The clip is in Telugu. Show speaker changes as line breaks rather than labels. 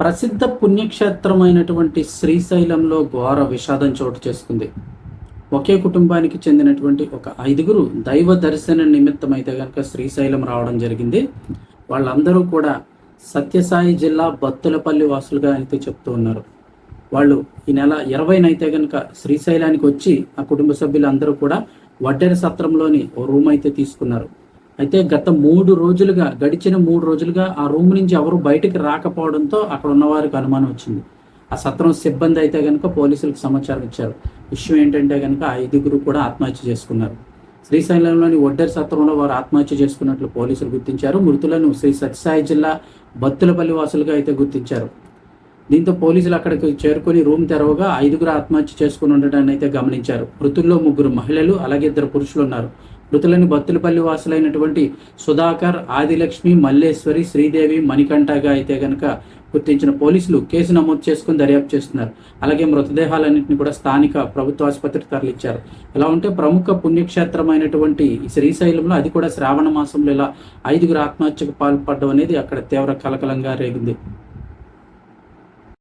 ప్రసిద్ధ పుణ్యక్షేత్రమైనటువంటి శ్రీశైలంలో ఘోర విషాదం చోటు చేసుకుంది. ఒకే కుటుంబానికి చెందినటువంటి ఒక 5గురు దైవ దర్శన నిమిత్తం అయితే కనుక శ్రీశైలం రావడం జరిగింది. వాళ్ళందరూ కూడా సత్యసాయి జిల్లా బత్తులపల్లి వాసులుగా అయితే చెప్తూ ఉన్నారు. వాళ్ళు ఈ నెల 20న అయితే కనుక శ్రీశైలానికి వచ్చి ఆ కుటుంబ సభ్యులందరూ కూడా వడ్డెర సత్రంలోని ఓ రూమ్ అయితే తీసుకున్నారు. అయితే గడిచిన 3 రోజులుగా ఆ రూమ్ నుంచి ఎవరు బయటకు రాకపోవడంతో అక్కడ ఉన్నవారికి అనుమానం వచ్చింది. ఆ సత్రం సిబ్బంది అయితే కనుక పోలీసులకు సమాచారం ఇచ్చారు. విషయం ఏంటంటే కనుక 5గురు కూడా ఆత్మహత్య చేసుకున్నారు. శ్రీశైలంలోని వడ్డెర సత్రంలో వారు ఆత్మహత్య చేసుకున్నట్లు పోలీసులు గుర్తించారు. మృతులను శ్రీ సత్యసాయి జిల్లా బత్తులపల్లి వాసులుగా అయితే గుర్తించారు. దీంతో పోలీసులు అక్కడికి చేరుకొని రూమ్ తెరవగా 5గురు ఆత్మహత్య చేసుకుని ఉండడాన్ని అయితే గమనించారు. మృతుల్లో 3 మహిళలు అలాగే 2 పురుషులు ఉన్నారు. మృతులని బత్తులపల్లి వాసులైనటువంటి సుధాకర్, ఆదిలక్ష్మి, మల్లేశ్వరి, శ్రీదేవి, మణికంఠగా అయితే గనక గుర్తించిన పోలీసులు కేసు నమోదు చేసుకుని దర్యాప్తు చేస్తున్నారు. అలాగే మృతదేహాలన్నింటినీ కూడా స్థానిక ప్రభుత్వ ఆసుపత్రికి తరలించారు. ఇలా ఉంటే ప్రముఖ పుణ్యక్షేత్రమైనటువంటి శ్రీశైలంలో అది కూడా శ్రావణ మాసంలో ఇలా 5గురు ఆత్మహత్యకు పాల్పడడం అనేది అక్కడ తీవ్ర కలకలంగా రేగింది.